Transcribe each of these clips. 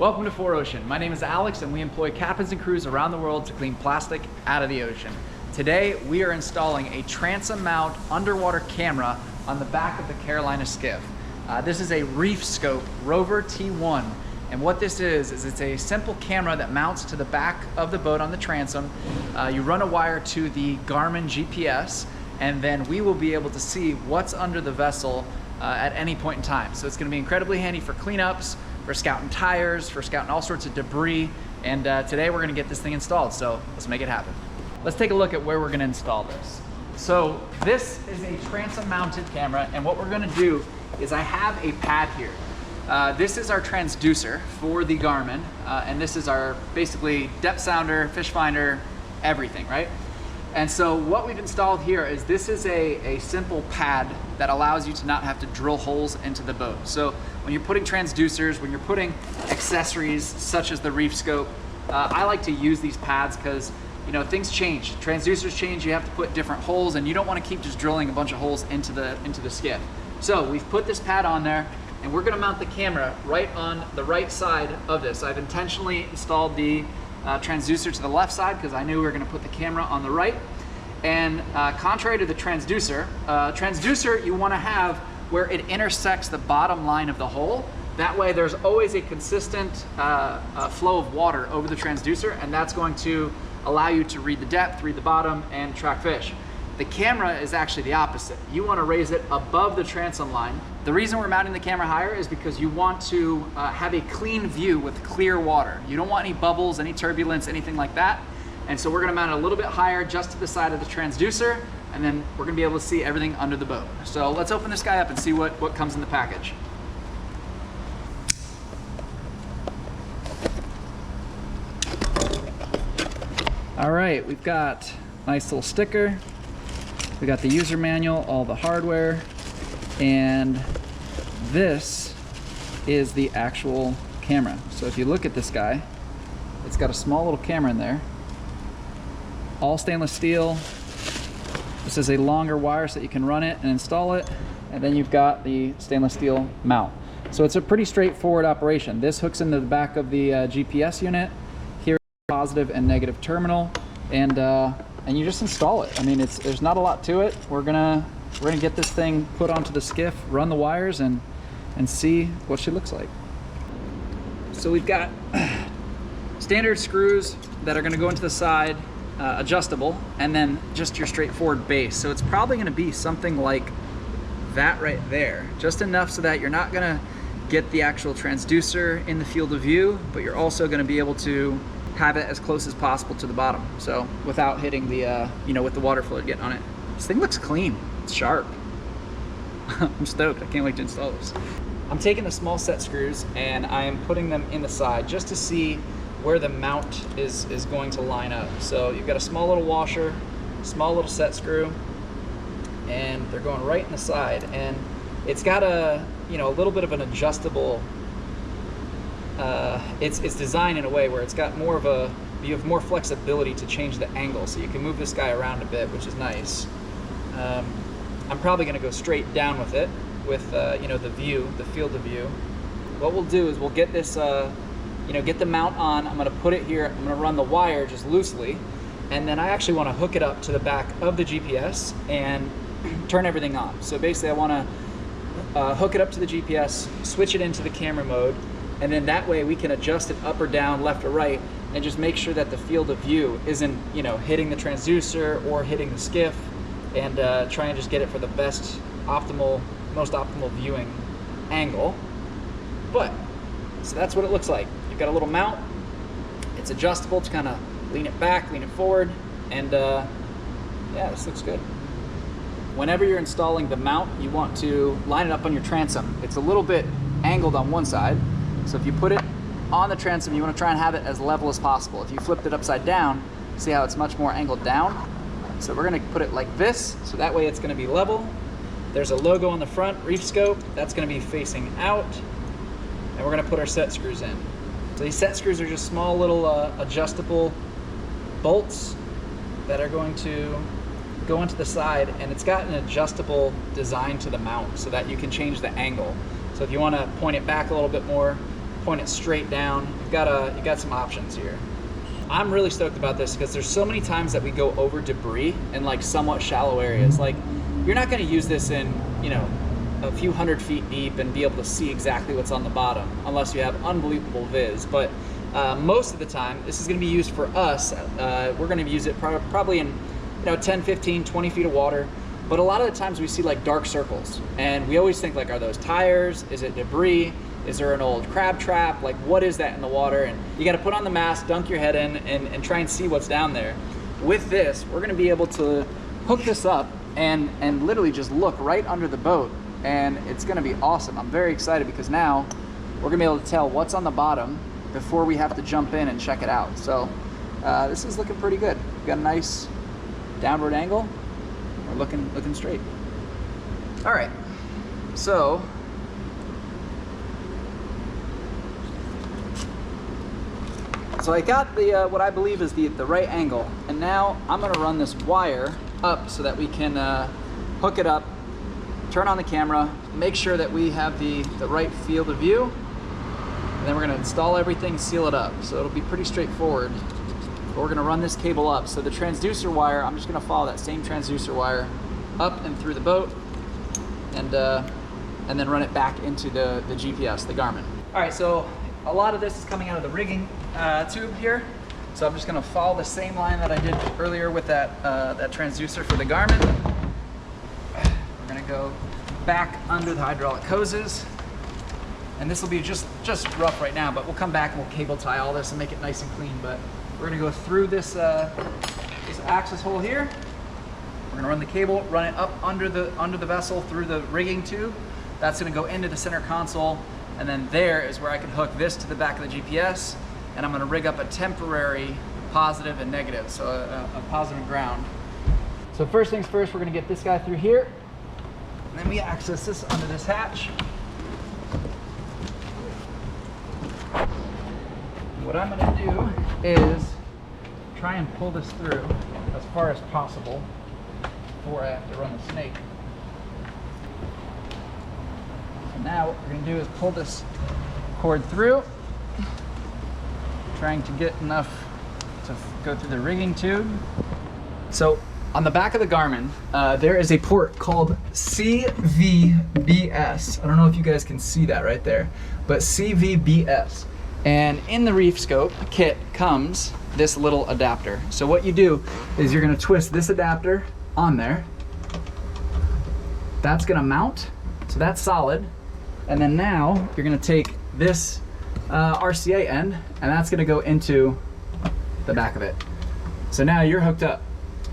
Welcome to 4Ocean. My name is Alex and we employ captains and crews around the world to clean plastic out of the ocean. Today we are installing a transom mount underwater camera on the back of the Carolina Skiff. This is a Reefscope Rover T1, and what this is it's a simple camera that mounts to the back of the boat on the transom. You run a wire to the Garmin GPS, and then we will be able to see what's under the vessel at any point in time. So it's going to be incredibly handy for cleanups, for scouting tires, for scouting all sorts of debris, and today we're going to get this thing installed, so let's make it happen. Let's take a look at where we're going to install this. So this is a transom mounted camera, and what we're going to do is I have a pad here. This is our transducer for the Garmin, and this is our basically depth sounder, fish finder, everything, right? And so what we've installed here is this is a simple pad that allows you to not have to drill holes into the boat. So when you're putting transducers, when you're putting accessories such as the Reefscope, I like to use these pads because, you know, things change. Transducers change, you have to put different holes, and you don't want to keep just drilling a bunch of holes into the skiff. So we've put this pad on there, and we're going to mount the camera right on the right side of this. I've intentionally installed the transducer to the left side because I knew we were going to put the camera on the right. And contrary to the transducer you want to have where it intersects the bottom line of the hole. That way there's always a consistent flow of water over the transducer, and that's going to allow you to read the depth, read the bottom, and track fish. The camera is actually the opposite. You want to raise it above the transom line. The reason we're mounting the camera higher is because you want to have a clean view with clear water. You don't want any bubbles, any turbulence, anything like that. And so we're going to mount it a little bit higher just to the side of the transducer, and then we're going to be able to see everything under the boat. So let's open this guy up and see what comes in the package. All right, we've got a nice little sticker. We got the user manual, all the hardware, and this is the actual camera. So if you look at this guy, it's got a small little camera in there, all stainless steel. This is a longer wire so that you can run it and install it, and then you've got the stainless steel mount. So it's a pretty straightforward operation. This hooks into the back of the GPS unit. Here, positive and negative terminal, and you just install it. I mean, there's not a lot to it. We're gonna get this thing put onto the skiff, run the wires, and see what she looks like. So we've got standard screws that are gonna go into the side, adjustable, and then just your straightforward base. So it's probably gonna be something like that right there, just enough so that you're not gonna get the actual transducer in the field of view, but you're also gonna be able to have it as close as possible to the bottom, so without hitting the you know, with the water fluid getting on it. This thing looks clean, it's sharp. I'm stoked, I can't wait to install this. I'm taking the small set screws and I am putting them in the side just to see where the mount is going to line up. So you've got a small little washer, small little set screw, and they're going right in the side, and it's got a, you know, a little bit of an adjustable, it's designed in a way where it's got more of a, you have more flexibility to change the angle, so you can move this guy around a bit, which is nice. I'm probably going to go straight down with it, with you know, the view, the field of view. What we'll do is we'll get this, you know, get the mount on. I'm going to put it here. I'm going to run the wire just loosely, and then I actually want to hook it up to the back of the GPS and turn everything on. So basically, I want to hook it up to the GPS, switch it into the camera mode, and then that way we can adjust it up or down, left or right, and just make sure that the field of view isn't, you know, hitting the transducer or hitting the skiff, and try and just get it for the best optimal, most optimal viewing angle. But so that's what it looks like. You've got a little mount. It's adjustable to kind of lean it back, lean it forward, and yeah, this looks good. Whenever you're installing the mount, you want to line it up on your transom. It's a little bit angled on one side, so if you put it on the transom, you want to try and have it as level as possible. If you flipped it upside down, see how it's much more angled down? So we're going to put it like this, so that way it's going to be level. There's a logo on the front, Reefscope, that's going to be facing out, and we're going to put our set screws in. So these set screws are just small little adjustable bolts that are going to go into the side, and it's got an adjustable design to the mount so that you can change the angle. So if you want to point it back a little bit more, point it straight down. You got some options here. I'm really stoked about this because there's so many times that we go over debris in like somewhat shallow areas. Like, you're not going to use this in, you know, a few 100 feet deep and be able to see exactly what's on the bottom unless you have unbelievable viz. But most of the time, this is going to be used for us. We're going to use it probably in, you know, 10, 15, 20 feet of water. But a lot of the times we see like dark circles, and we always think like, are those tires? Is it debris? Is there an old crab trap? Like, what is that in the water? And you got to put on the mask, dunk your head in, and try and see what's down there. With this, we're going to be able to hook this up and literally just look right under the boat, and it's going to be awesome. I'm very excited because now we're going to be able to tell what's on the bottom before we have to jump in and check it out. So this is looking pretty good. We've got a nice downward angle. We're looking straight. All right, so I got the what I believe is the right angle, and now I'm going to run this wire up so that we can hook it up, turn on the camera, make sure that we have the right field of view, and then we're going to install everything, seal it up. So it'll be pretty straightforward. But we're going to run this cable up. So the transducer wire, I'm just going to follow that same transducer wire up and through the boat, and then run it back into the GPS, the Garmin. All right, so a lot of this is coming out of the rigging tube here. So I'm just going to follow the same line that I did earlier with that transducer for the Garmin. We're going to go back under the hydraulic hoses. And this will be just rough right now, but we'll come back and we'll cable tie all this and make it nice and clean. But we're going to go through this access hole here. We're going to run the cable, run it up under the vessel through the rigging tube. That's going to go into the center console, and then there is where I can hook this to the back of the GPS, and I'm going to rig up a temporary positive and negative, so a positive and ground. So first things first, we're going to get this guy through here, and then we access this under this hatch. What I'm going to do is try and pull this through as far as possible before I have to run the snake. So now what we're going to do is pull this cord through, trying to get enough to go through the rigging tube. So on the back of the Garmin, there is a port called CVBS. I don't know if you guys can see that right there, but CVBS. And in the Reefscope kit comes this little adapter. So what you do is you're going to twist this adapter on there. That's going to mount, so that's solid. And then now you're going to take this RCA end, and that's going to go into the back of it. So now you're hooked up.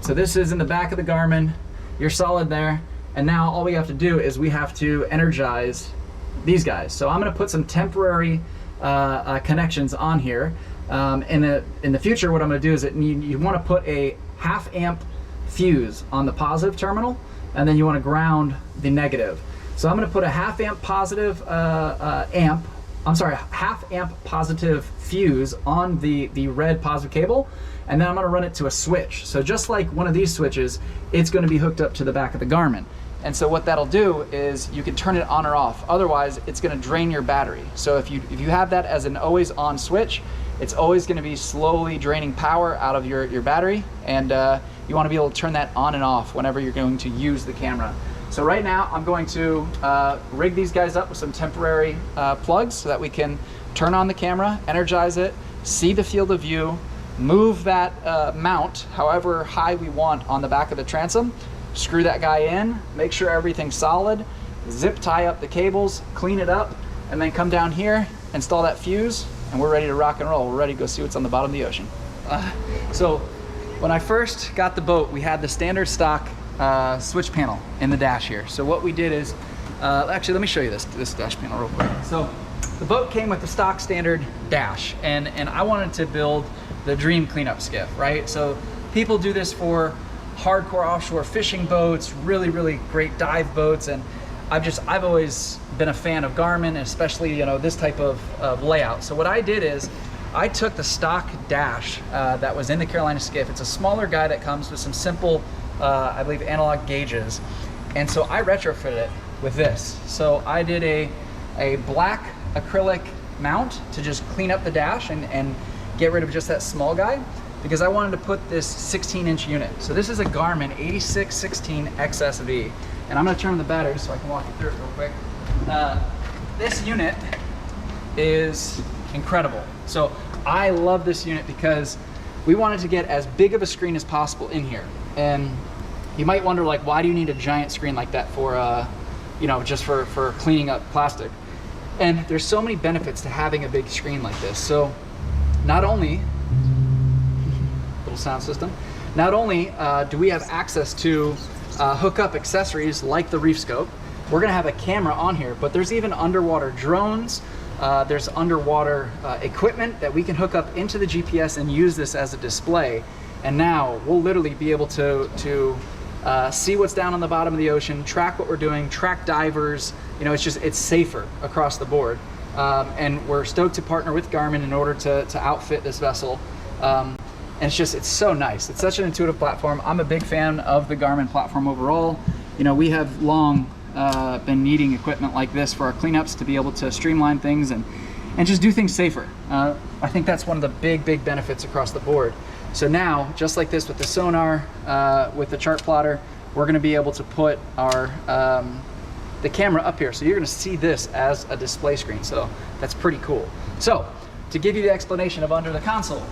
So this is in the back of the Garmin. You're solid there. And now all we have to do is we have to energize these guys. So I'm going to put some temporary connections on here. In the future, what I'm going to do is you want to put a 1/2 amp fuse on the positive terminal, and then you want to ground the negative. So I'm going to put a 1/2 amp positive 1/2 amp positive fuse on the red positive cable, and then I'm going to run it to a switch. So just like one of these switches, it's going to be hooked up to the back of the Garmin. And so what that'll do is you can turn it on or off. Otherwise, it's going to drain your battery. So if you have that as an always on switch, it's always going to be slowly draining power out of your battery, and you want to be able to turn that on and off whenever you're going to use the camera. So right now I'm going to rig these guys up with some temporary plugs so that we can turn on the camera, energize it, see the field of view, move that mount however high we want on the back of the transom, screw that guy in, make sure everything's solid, zip tie up the cables, clean it up, and then come down here, install that fuse, and we're ready to rock and roll. We're ready to go see what's on the bottom of the ocean. So when I first got the boat, we had the standard stock switch panel in the dash here. So what we did is, actually let me show you this dash panel real quick. So the boat came with the stock standard dash, and I wanted to build the dream cleanup skiff, right? So people do this for hardcore offshore fishing boats, really great dive boats, and I've always been a fan of Garmin, especially this type of layout. So what I did is I took the stock dash that was in the Carolina Skiff. It's a smaller guy that comes with some simple, I believe, analog gauges, and so I retrofitted it with this. So I did a black acrylic mount to just clean up the dash and get rid of just that small guy, because I wanted to put this 16-inch unit. So this is a Garmin 8616 XSV, and I'm gonna turn on the battery so I can walk you through it real quick. This unit is incredible. So I love this unit because we wanted to get as big of a screen as possible in here. And you might wonder, like, why do you need a giant screen like that for, you know, just for cleaning up plastic? And there's so many benefits to having a big screen like this. So not only, little sound system, not only do we have access to hook up accessories like the Reefscope, we're gonna have a camera on here, but there's even underwater drones, there's underwater equipment that we can hook up into the GPS and use this as a display. And now we'll literally be able to see what's down on the bottom of the ocean, track what we're doing, track divers. You know, it's safer across the board. And we're stoked to partner with Garmin in order to outfit this vessel. And it's so nice. It's such an intuitive platform. I'm a big fan of the Garmin platform overall. You know, we have long been needing equipment like this for our cleanups to be able to streamline things and just do things safer. I think that's one of the big benefits across the board. So now, just like this with the sonar, with the chart plotter, we're gonna be able to put our the camera up here. So you're gonna see this as a display screen. So that's pretty cool. So to give you the explanation of under the console,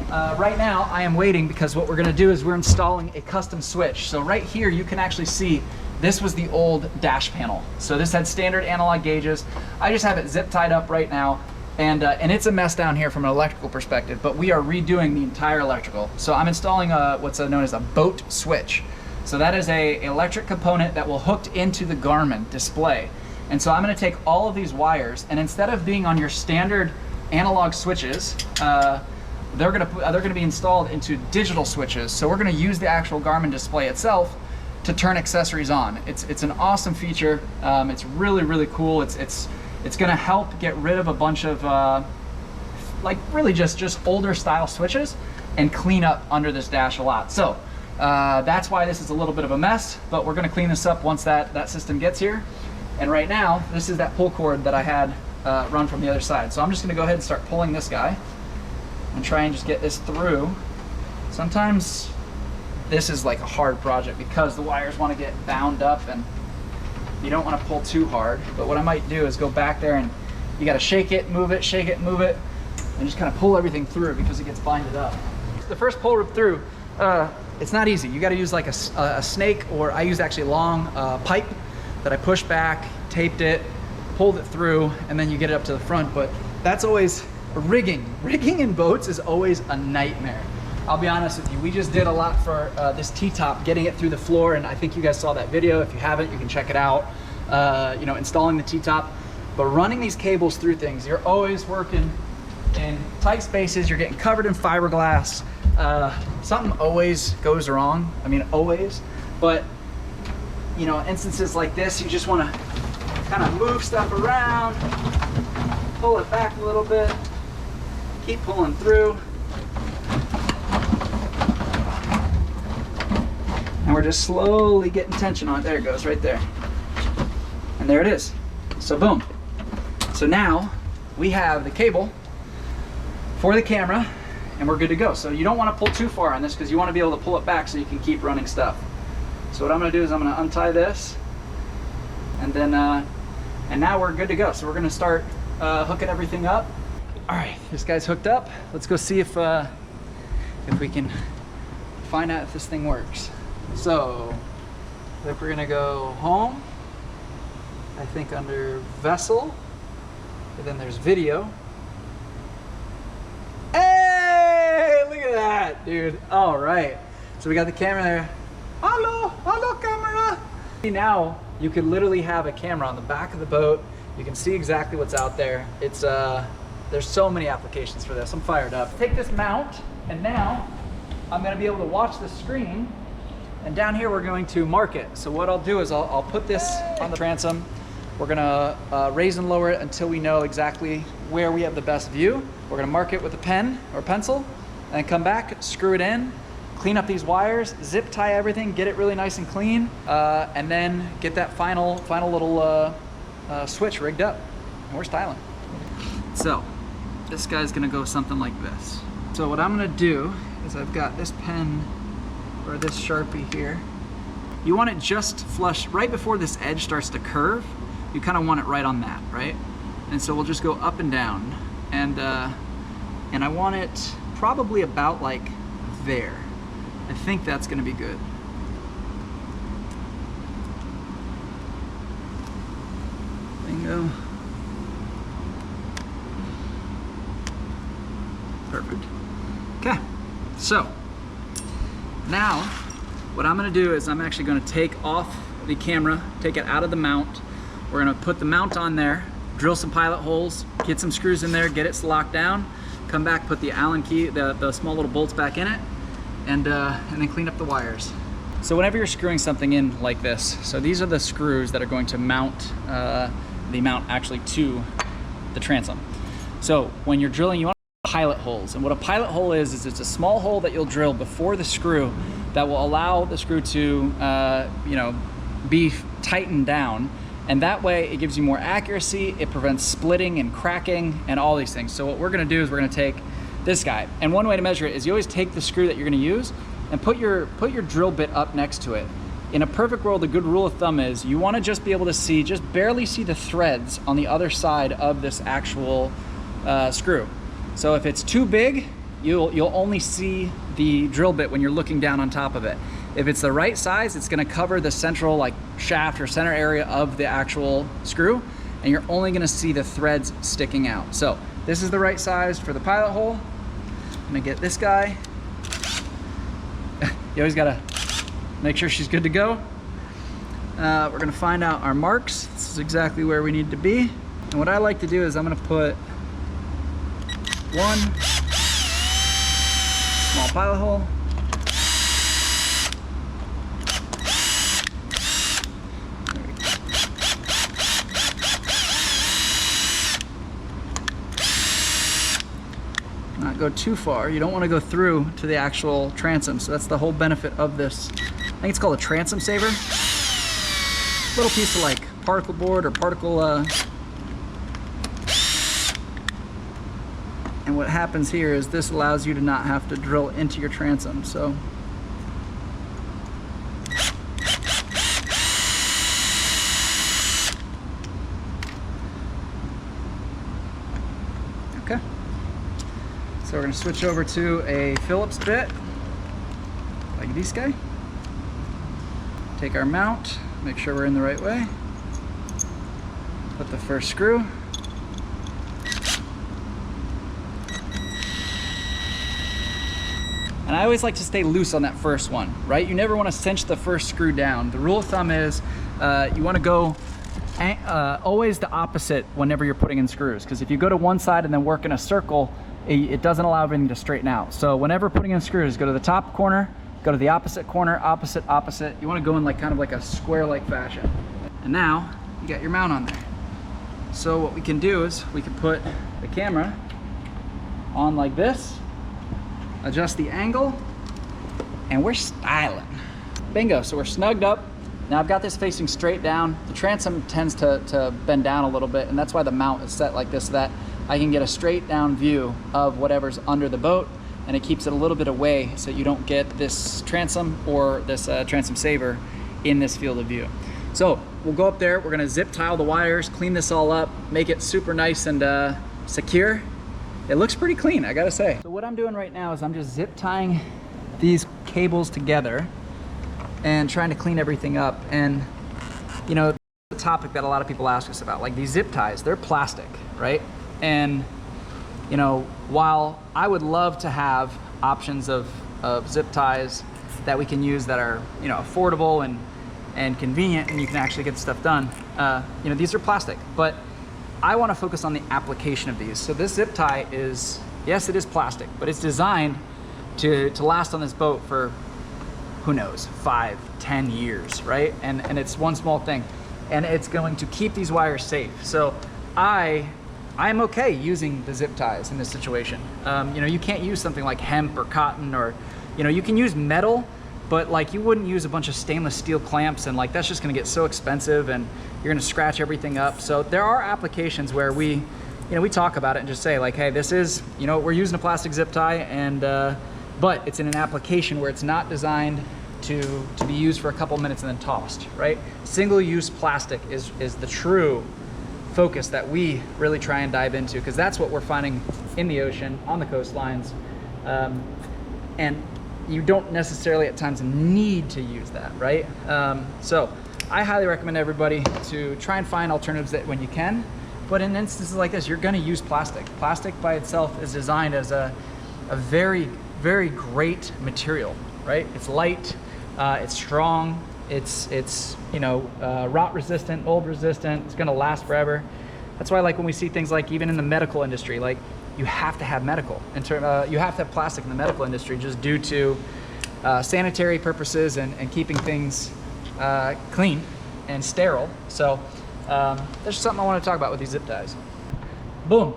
right now I am waiting because what we're gonna do is we're installing a custom switch. So right here you can actually see this was the old dash panel. So this had standard analog gauges. I just have it zip tied up right now. And it's a mess down here from an electrical perspective, but we are redoing the entire electrical. So I'm installing what's known as a boat switch. So that is an electric component that will hooked into the Garmin display. And so I'm gonna take all of these wires, and instead of being on your standard analog switches, they're gonna be installed into digital switches. So we're gonna use the actual Garmin display itself to turn accessories on. It's an awesome feature. It's really cool. It's gonna help get rid of a bunch of like really just older style switches and clean up under this dash a lot. So that's why this is a little bit of a mess, but we're gonna clean this up once that system gets here. And right now, this is that pull cord that I had run from the other side. So I'm just gonna go ahead and start pulling this guy and try and just get this through. Sometimes this is like a hard project because the wires wanna get bound up and you don't want to pull too hard, but what I might do is go back there and you got to shake it, move it, and just kind of pull everything through because it gets binded up. The first pull through, it's not easy. You got to use like a snake, or I use actually a long pipe that I push back, taped it, pulled it through, and then you get it up to the front. But that's always rigging. Rigging in boats is always a nightmare. I'll be honest with you, we just did a lot for this T-top, getting it through the floor, and I think you guys saw that video. If you haven't, you can check it out. You know, installing the T-top. But running these cables through things, you're always working in tight spaces, you're getting covered in fiberglass. Something always goes wrong, I mean always. But, you know, instances like this, you just want to kind of move stuff around, pull it back a little bit, keep pulling through. And we're just slowly getting tension on it. There it goes, right there. And there it is. So boom. So now we have the cable for the camera and we're good to go. So you don't want to pull too far on this because you want to be able to pull it back so you can keep running stuff. So what I'm going to do is I'm going to untie this and then, and now we're good to go. So we're going to start hooking everything up. All right, this guy's hooked up. Let's go see if we can find out if this thing works. So, if we're gonna go home, I think under vessel, and then there's video. Hey, look at that, dude. All right, so we got the camera there. Hello camera. Now, you could literally have a camera on the back of the boat. You can see exactly what's out there. It's, there's so many applications for this. I'm fired up. Take this mount, and now I'm gonna be able to watch the screen. And down here, we're going to mark it. So what I'll do is I'll put this on the transom. We're gonna raise and lower it until we know exactly where we have the best view. We're gonna mark it with a pen or pencil, and then come back, screw it in, clean up these wires, zip tie everything, get it really nice and clean, and then get that final little switch rigged up. And we're styling. So this guy's gonna go something like this. So what I'm gonna do is I've got this pen or this Sharpie here. You want it just flush right before this edge starts to curve. You kind of want it right on that, right? And so we'll just go up and down, and I want it probably about like there. I think that's gonna be good. Bingo. Perfect. Okay, so now what I'm gonna do is I'm actually gonna take off the camera, take it out of the mount. We're gonna put the mount on there, drill some pilot holes, get some screws in there, get it locked down, come back, put the Allen key, the small little bolts back in it, and then clean up the wires. So whenever you're screwing something in like this, so these are the screws that are going to mount the mount actually to the transom. So when you're drilling, you want pilot holes. And what a pilot hole is it's a small hole that you'll drill before the screw that will allow the screw to be tightened down. And that way it gives you more accuracy, it prevents splitting and cracking and all these things. So what we're gonna do is we're gonna take this guy. And one way to measure it is you always take the screw that you're gonna use and put your drill bit up next to it. In a perfect world, a good rule of thumb is you wanna just be able to see, just barely see the threads on the other side of this actual screw. So if it's too big, you'll only see the drill bit when you're looking down on top of it. If it's the right size, it's gonna cover the central like shaft or center area of the actual screw, and you're only gonna see the threads sticking out. So this is the right size for the pilot hole. I'm gonna get this guy. You always gotta make sure she's good to go. We're gonna find out our marks. This is exactly where we need to be. And what I like to do is I'm gonna put one small pilot hole, not go too far. You don't want to go through to the actual transom. So that's the whole benefit of this. I think it's called a transom saver. Little piece of like particle board or particle and what happens here is this allows you to not have to drill into your transom. So okay. So we're going to switch over to a Phillips bit, like this guy. Take our mount, make sure we're in the right way. Put the first screw. And I always like to stay loose on that first one, right? You never want to cinch the first screw down. The rule of thumb is you want to go always the opposite whenever you're putting in screws, because if you go to one side and then work in a circle, it doesn't allow everything to straighten out. So whenever putting in screws, go to the top corner, go to the opposite corner, opposite, opposite. You want to go in like kind of like a square-like fashion. And now you got your mount on there. So what we can do is we can put the camera on like this, adjust the angle, and we're styling. Bingo, so we're snugged up. Now I've got this facing straight down. The transom tends to bend down a little bit, and that's why the mount is set like this, so that I can get a straight down view of whatever's under the boat, and it keeps it a little bit away so you don't get this transom or this transom saver in this field of view. So we'll go up there, we're gonna zip tie all the wires, clean this all up, make it super nice and secure. It looks pretty clean, I gotta say. So what I'm doing right now is I'm just zip tying these cables together and trying to clean everything up. And you know, the topic that a lot of people ask us about, like these zip ties, they're plastic, right? And you know, while I would love to have options of zip ties that we can use that are, you know, affordable and convenient, and you can actually get stuff done, you know, these are plastic, but I want to focus on the application of these. So this zip tie is, yes, it is plastic, but it's designed to last on this boat for, who knows, 5, 10 years, right? And it's one small thing, and it's going to keep these wires safe. So I'm okay using the zip ties in this situation. You know, you can't use something like hemp or cotton, or, you know, you can use metal, but like you wouldn't use a bunch of stainless steel clamps, and like that's just gonna get so expensive and you're gonna scratch everything up. So there are applications where we you know, we talk about it and just say like, hey, this is, you know, we're using a plastic zip tie, and but it's in an application where it's not designed to be used for a couple minutes and then tossed, right? Single-use plastic is the true focus that we really try and dive into, because that's what we're finding in the ocean, on the coastlines, and you don't necessarily at times need to use that, right? So I highly recommend everybody to try and find alternatives that when you can, but in instances like this, you're gonna use plastic. Plastic by itself is designed as a very, very great material, right? It's light, it's strong, it's you know, rot resistant, mold resistant, it's gonna last forever. That's why, like, when we see things like even in the medical industry, like you have to have medical, you have to have plastic in the medical industry just due to sanitary purposes and keeping things clean and sterile. So that's just something I want to talk about with these zip ties. Boom,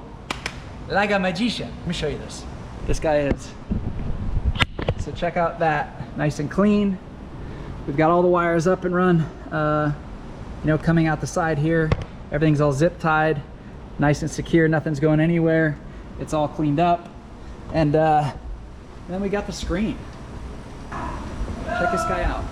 like a magician. Let me show you this. This guy is. So check out that, nice and clean. We've got all the wires up and run, you know, coming out the side here. Everything's all zip tied, nice and secure, nothing's going anywhere. It's all cleaned up. And then we got the screen. Check this guy out.